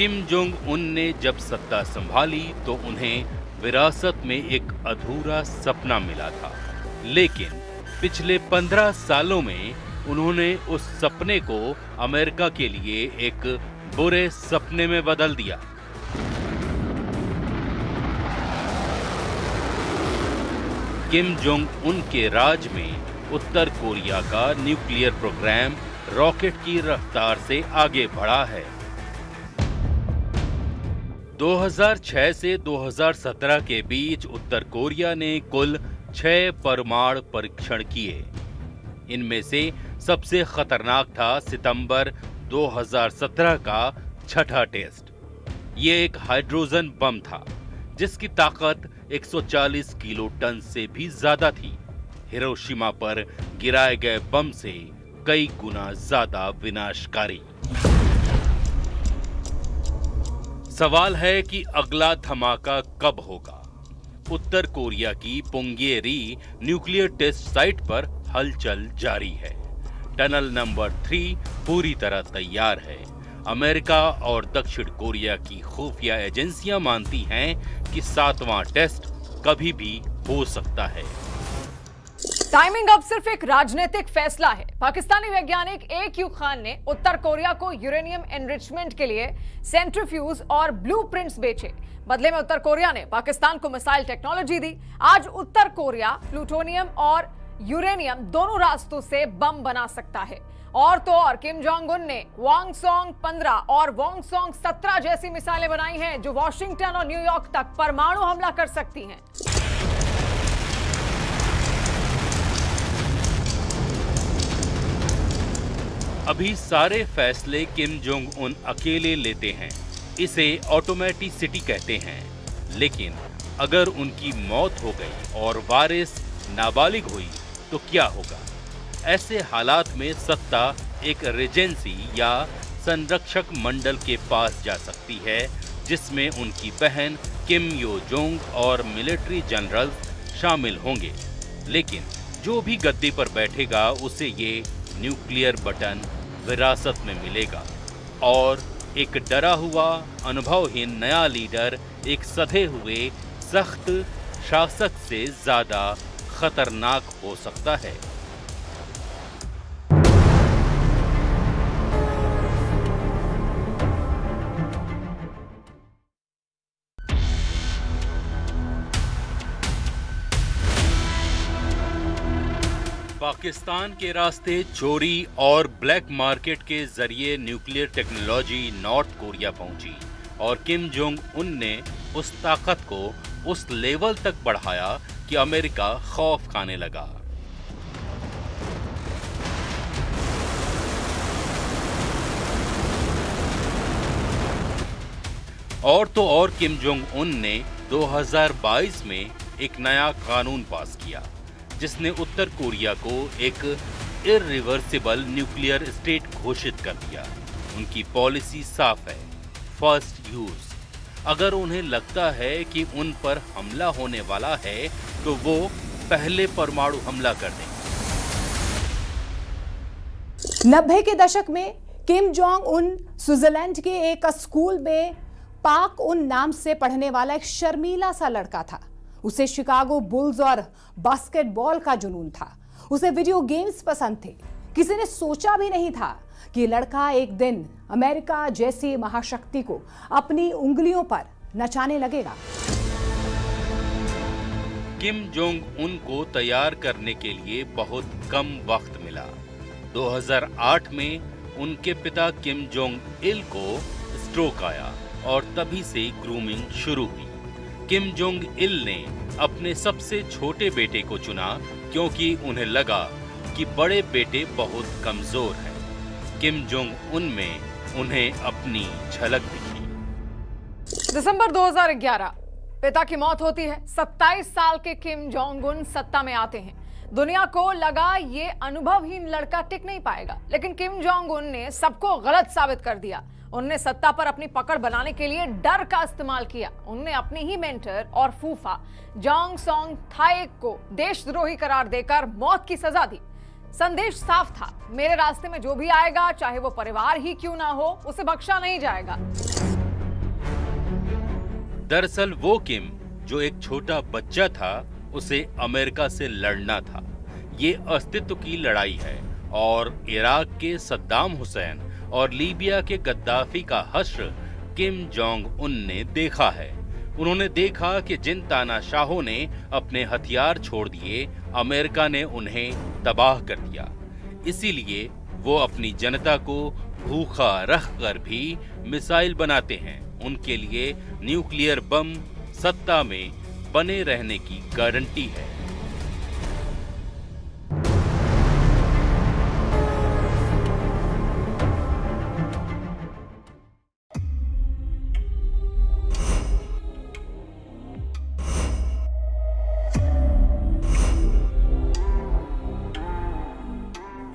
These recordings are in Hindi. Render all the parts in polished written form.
किम जोंग उन ने जब सत्ता संभाली तो उन्हें विरासत में एक अधूरा सपना मिला था, लेकिन पिछले 15 सालों में उन्होंने उस सपने को अमेरिका के लिए एक बुरे सपने में बदल दिया। किम जोंग उन के राज में उत्तर कोरिया का न्यूक्लियर प्रोग्राम रॉकेट की रफ्तार से आगे बढ़ा है। 2006 से 2017 के बीच उत्तर कोरिया ने कुल 6 परमाणु परीक्षण किए। इनमें से सबसे खतरनाक था सितंबर 2017 का छठा टेस्ट। ये एक हाइड्रोजन बम था जिसकी ताकत 140 किलो टन से भी ज्यादा थी। हिरोशिमा पर गिराए गए बम से कई गुना ज्यादा विनाशकारी। सवाल है कि अगला धमाका कब होगा। उत्तर कोरिया की पुंगेरी न्यूक्लियर टेस्ट साइट पर हलचल जारी है। टनल नंबर 3 पूरी तरह तैयार है। अमेरिका और दक्षिण कोरिया की खुफिया एजेंसियां मानती हैं कि 7वां टेस्ट कभी भी हो सकता है। टाइमिंग अब सिर्फ एक राजनीतिक फैसला है। पाकिस्तानी वैज्ञानिक AQ खान ने उत्तर कोरिया को यूरेनियम एनरिचमेंट के लिए सेंट्रीफ्यूज और ब्लूप्रिंट्स बेचे। बदले में उत्तर कोरिया ने पाकिस्तान को मिसाइल टेक्नोलॉजी दी। आज उत्तर कोरिया प्लूटोनियम और यूरेनियम दोनों रास्तों से बम बना सकता है। और तो और किम जोंग उन ने वांगसोंग 15 और वांगसोंग 17 जैसी मिसाइलें बनाई हैं जो वॉशिंगटन और न्यूयॉर्क तक परमाणु हमला कर सकती हैं। अभी सारे फैसले किम जोंग उन अकेले लेते हैं। इसे ऑटोमेटिसिटी कहते हैं। लेकिन अगर उनकी मौत हो गई और वारिस नाबालिग हुई तो क्या होगा? ऐसे हालात में सत्ता एक रेजेंसी या संरक्षक मंडल के पास जा सकती है, जिसमें उनकी बहन किम यो जोंग और मिलिट्री जनरल शामिल होंगे। लेकिन जो भी गद्दी पर बैठेगा उसे ये न्यूक्लियर बटन विरासत में मिलेगा और एक डरा हुआ अनुभवहीन नया लीडर एक सधे हुए सख्त शासक से ज्यादा खतरनाक हो सकता है। पाकिस्तान के रास्ते चोरी और ब्लैक मार्केट के जरिए न्यूक्लियर टेक्नोलॉजी नॉर्थ कोरिया पहुंची और किम जोंग उन ने उस ताकत को उस लेवल तक बढ़ाया कि अमेरिका खौफ खाने लगा। और तो और किम जोंग उन ने 2022 में एक नया कानून पास किया जिसने उत्तर कोरिया को एक इर्रिवर्सिबल न्यूक्लियर स्टेट घोषित कर दिया। उनकी पॉलिसी साफ है, फर्स्ट यूज। अगर उन्हें लगता है कि उन पर हमला होने वाला है तो वो पहले परमाणु हमला कर दें। 90 के दशक में किम जोंग उन स्विट्जरलैंड के एक स्कूल में पाक उन नाम से पढ़ने वाला एक शर्मीला सा लड़का था। उसे शिकागो बुल्स और बास्केटबॉल का जुनून था। उसे वीडियो गेम्स पसंद थे। किसी ने सोचा भी नहीं था कि लड़का एक दिन अमेरिका जैसी महाशक्ति को अपनी उंगलियों पर नचाने लगेगा। किम जोंग उन को तैयार करने के लिए बहुत कम वक्त मिला। 2008 में उनके पिता किम जोंग इल को स्ट्रोक आया और तभी से ग्रूमिंग शुरू हुई। किम जोंग इल ने अपने सबसे छोटे बेटे को चुना क्योंकि उन्हें लगा कि बड़े बेटे बहुत कमजोर हैं। किम जोंग उन में उन्हें अपनी झलक दिखी। दिसंबर 2011 पिता की मौत होती है। 27 साल के किम जोंग उन सत्ता में आते हैं। दुनिया को लगा ये अनुभवहीन लड़का टिक नहीं पाएगा, लेकिन किम जोंग उन ने सबको गलत साबित कर दिया। उनने सत्ता पर अपनी पकड़ बनाने के लिए डर का इस्तेमाल किया। उनने अपनी ही मेंटर और फूफा जोंग सोंग थाएक को देशद्रोही करार देकर मौत की सजा दी। संदेश साफ था, मेरे रास्ते में जो भी आएगा, चाहे वो परिवार ही क्यों ना हो, उसे बख्शा नहीं जाएगा। दरअसल वो किम जो एक छोटा बच्चा था, उसे अमेरिका से लड़ना था। ये अस्तित्व की लड़ाई है और इराक के सद्दाम हुसैन और लीबिया के गद्दाफी का हश्र किम जोंग उन ने देखा है। उन्होंने देखा कि जिन तानाशाहों ने अपने हथियार छोड़ दिए, अमेरिका ने उन्हें तबाह कर दिया। इसीलिए वो अपनी जनता को भूखा रख कर भी मिसाइल बनाते हैं। उनके लिए न्यूक्लियर बम सत्ता में बने रहने की गारंटी है।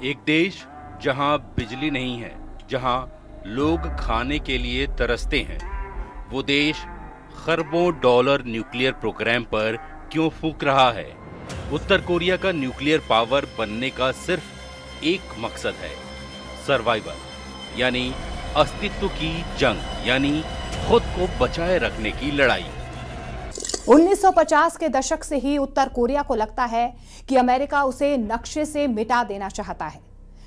एक देश जहां बिजली नहीं है, जहां लोग खाने के लिए तरसते हैं, वो देश खरबों डॉलर न्यूक्लियर प्रोग्राम पर क्यों फूंक रहा है? उत्तर कोरिया का न्यूक्लियर पावर बनने का सिर्फ एक मकसद है, सर्वाइवल, यानी अस्तित्व की जंग, यानी खुद को बचाए रखने की लड़ाई। 1950 के दशक से ही उत्तर कोरिया को लगता है कि अमेरिका उसे नक्शे से मिटा देना चाहता है।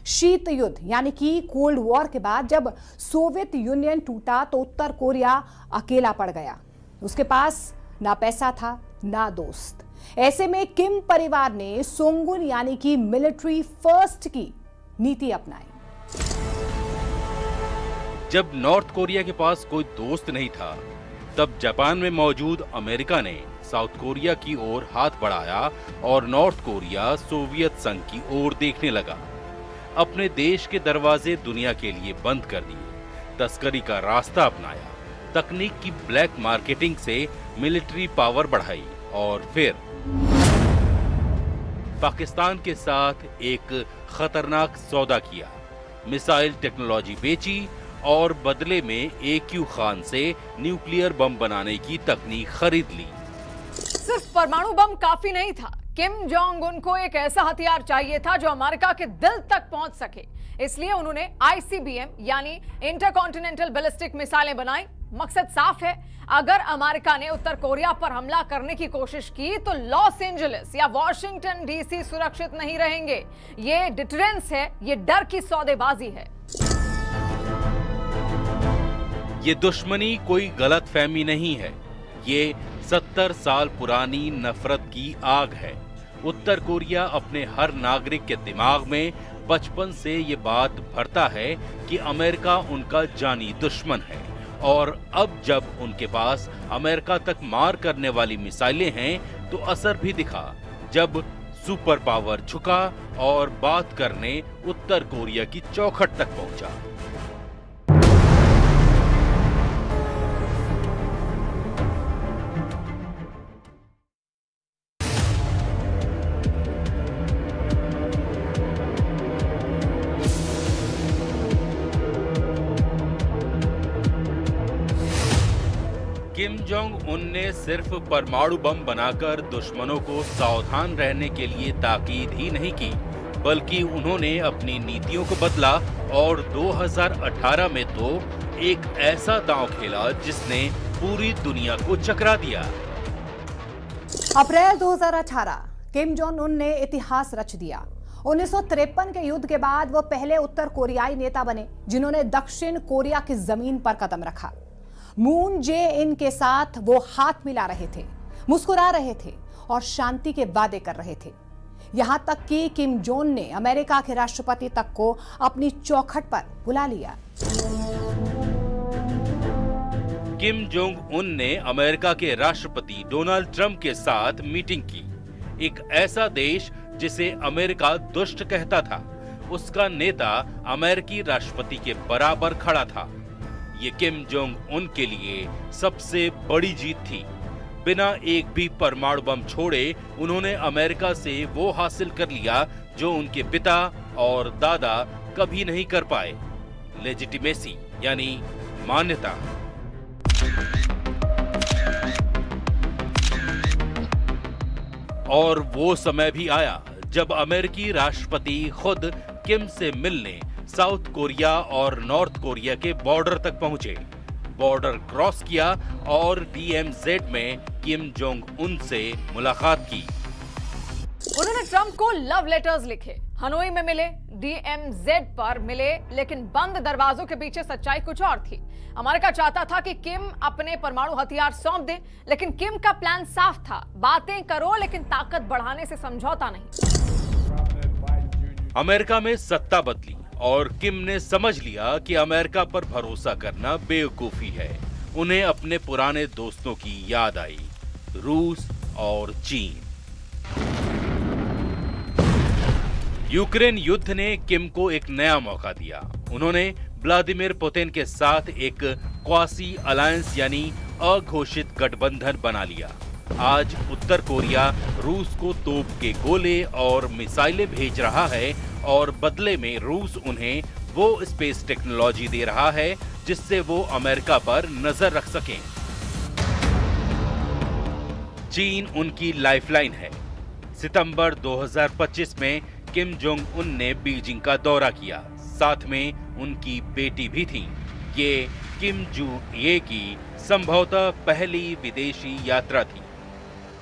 शीत युद्ध यानी कि कोल्ड वॉर के बाद जब सोवियत यूनियन टूटा तो उत्तर कोरिया अकेला पड़ गया। उसके पास ना पैसा था ना दोस्त। ऐसे में किम परिवार ने सोंगुन यानी कि मिलिट्री फर्स्ट की नीति अपनाई। जब नॉर्थ कोरिया के पास कोई दोस्त नहीं था, तब जापान में मौजूद अमेरिका ने साउथ कोरिया की ओर हाथ बढ़ाया और नॉर्थ कोरिया सोवियत संघ की ओर देखने लगा। अपने देश के दरवाजे दुनिया के लिए बंद कर दिए, तस्करी का रास्ता अपनाया, तकनीक की ब्लैक मार्केटिंग से मिलिट्री पावर बढ़ाई और फिर पाकिस्तान के साथ एक खतरनाक सौदा किया। मिसाइल टेक्नोलॉजी बेची और बदले में AQ खान से न्यूक्लियर बम बनाने की तकनीक खरीद ली। सिर्फ परमाणु बम काफी नहीं था। किम जोंग उन को एक ऐसा हथियार चाहिए था जो अमेरिका के दिल तक पहुंच सके। इसलिए उन्होंने ICBM यानी इंटरकॉन्टिनेंटल बैलिस्टिक मिसाइलें बनाई। मकसद साफ है, अगर अमेरिका ने उत्तर कोरिया पर हमला करने की कोशिश की तो लॉस एंजलिस या वॉशिंगटन DC सुरक्षित नहीं रहेंगे। ये डिटरेंस है, ये डर की सौदेबाजी है। ये दुश्मनी कोई गलतफहमी नहीं है, ये 70 साल पुरानी नफरत की आग है। उत्तर कोरिया अपने हर नागरिक के दिमाग में बचपन से ये बात भरता है कि अमेरिका उनका जानी दुश्मन है, और अब जब उनके पास अमेरिका तक मार करने वाली मिसाइलें हैं तो असर भी दिखा, जब सुपर पावर झुका और बात करने उत्तर कोरिया की चौखट तक पहुंचा। किम जोंग उन ने सिर्फ परमाणु बम बनाकर दुश्मनों को सावधान रहने के लिए ताकीद ही नहीं की, बल्कि उन्होंने अपनी नीतियों को बदला और 2018 में तो एक ऐसा दांव खेला जिसने पूरी दुनिया को चकरा दिया। अप्रैल 2018 किम जोंग उन ने इतिहास रच दिया। 1953 के युद्ध के बाद वो पहले उत्तर कोरियाई नेता बने जिन्होंने दक्षिण कोरिया की जमीन पर कदम रखा। मून जे इन के साथ वो हाथ मिला रहे थे, मुस्कुरा रहे थे और शांति के वादे कर रहे थे। यहां तक कि किम जोंग ने अमेरिका के राष्ट्रपति तक को अपनी चौखट पर बुला लिया। किम जोंग उन ने अमेरिका के राष्ट्रपति डोनाल्ड ट्रंप के साथ मीटिंग की। एक ऐसा देश जिसे अमेरिका दुष्ट कहता था, उसका नेता अमेरिकी राष्ट्रपति के बराबर खड़ा था। ये किम जोंग उन के लिए सबसे बड़ी जीत थी। बिना एक भी परमाणु बम छोड़े उन्होंने अमेरिका से वो हासिल कर लिया जो उनके पिता और दादा कभी नहीं कर पाए, लेजिटिमेसी यानी मान्यता। और वो समय भी आया जब अमेरिकी राष्ट्रपति खुद किम से मिलने साउथ कोरिया और नॉर्थ कोरिया के बॉर्डर तक पहुंचे। बॉर्डर क्रॉस किया और DMZ में किम जोंग उन से मुलाकात की। उन्होंने ट्रंप को लव लेटर्स लिखे, हनोई में मिले, DMZ पर मिले, लेकिन बंद दरवाजों के पीछे सच्चाई कुछ और थी। अमेरिका चाहता था कि किम अपने परमाणु हथियार सौंप दे, लेकिन किम का प्लान साफ था, बातें करो लेकिन ताकत बढ़ाने से समझौता नहीं। अमेरिका में सत्ता बदली और किम ने समझ लिया कि अमेरिका पर भरोसा करना बेवकूफी है। उन्हें अपने पुराने दोस्तों की याद आई, रूस और चीन। यूक्रेन युद्ध ने किम को एक नया मौका दिया। उन्होंने व्लादिमीर पुतिन के साथ एक क्वासी अलायंस यानी अघोषित गठबंधन बना लिया। आज उत्तर कोरिया रूस को तोप के गोले और मिसाइलें भेज रहा है और बदले में रूस उन्हें वो स्पेस टेक्नोलॉजी दे रहा है जिससे वो अमेरिका पर नजर रख सकें। चीन उनकी लाइफलाइन है। सितंबर 2025 में किम जोंग उन ने बीजिंग का दौरा किया, साथ में उनकी बेटी भी थी। ये किम जू ये की संभवतः पहली विदेशी यात्रा थी।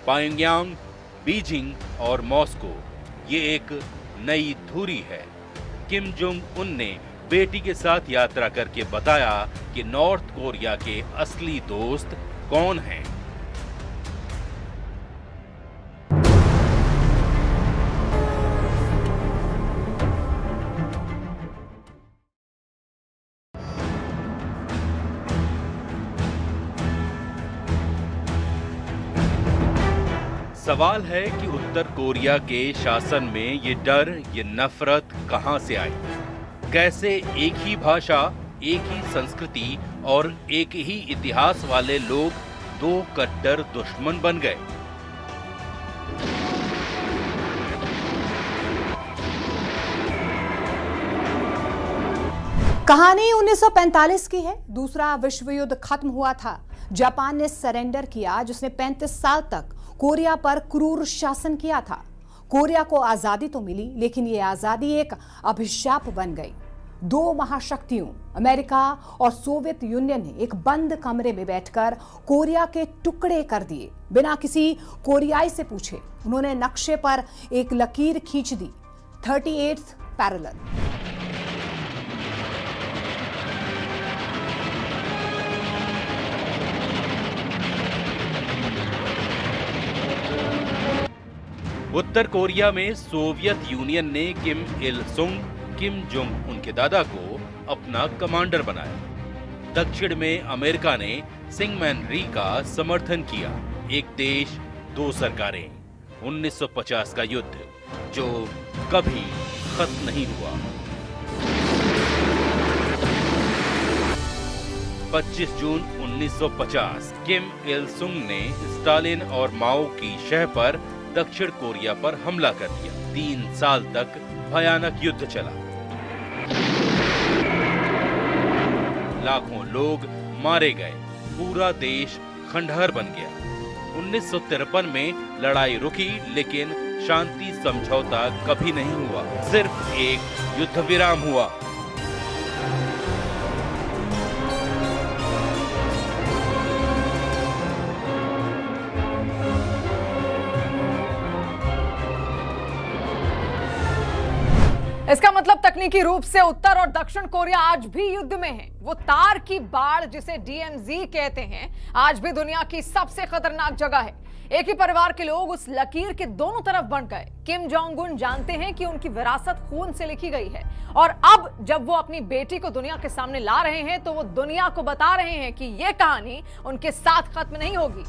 प्योंगयांग, बीजिंग और मॉस्को ये एक नई धुरी है। किम जोंग उन ने बेटी के साथ यात्रा करके बताया कि नॉर्थ कोरिया के असली दोस्त कौन हैं। सवाल है कि उत्तर कोरिया के शासन में ये डर, ये नफरत कहां से आई? कैसे एक ही भाषा, एक ही संस्कृति और एक ही इतिहास वाले लोग दो कट्टर दुश्मन बन गए? कहानी 1945 की है। दूसरा विश्व युद्ध खत्म हुआ था। जापान ने सरेंडर किया, जिसने 35 साल तक कोरिया पर क्रूर शासन किया था। कोरिया को आजादी तो मिली, लेकिन ये आजादी एक अभिशाप बन गई। दो महाशक्तियों अमेरिका और सोवियत यूनियन ने एक बंद कमरे में बैठकर कोरिया के टुकड़े कर दिए। बिना किसी कोरियाई से पूछे उन्होंने नक्शे पर एक लकीर खींच दी, 38th पैरेलल। उत्तर कोरिया में सोवियत यूनियन ने किम इल सुंग, किम जोंग उनके दादा को अपना कमांडर बनाया। दक्षिण में अमेरिका ने सिंगमैन री का समर्थन किया। एक देश, दो सरकारें। 1950 का युद्ध जो कभी खत्म नहीं हुआ। 25 जून 1950 किम इल सुंग ने स्टालिन और माओ की शह पर दक्षिण कोरिया पर हमला कर दिया। 3 साल तक भयानक युद्ध चला। लाखों लोग मारे गए, पूरा देश खंडहर बन गया। 1953 में लड़ाई रुकी, लेकिन शांति समझौता कभी नहीं हुआ। सिर्फ एक युद्ध विराम हुआ। इसका मतलब तकनीकी रूप से उत्तर और दक्षिण कोरिया आज भी युद्ध में है। वो तार की बाड़ जिसे DMZ कहते हैं, आज भी दुनिया की सबसे खतरनाक जगह है। एक ही परिवार के लोग उस लकीर के दोनों तरफ बंट गए। किम जोंग उन जानते हैं कि उनकी विरासत खून से लिखी गई है, और अब जब वो अपनी बेटी को दुनिया के सामने ला रहे हैं तो वो दुनिया को बता रहे हैं कि ये कहानी उनके साथ खत्म नहीं होगी।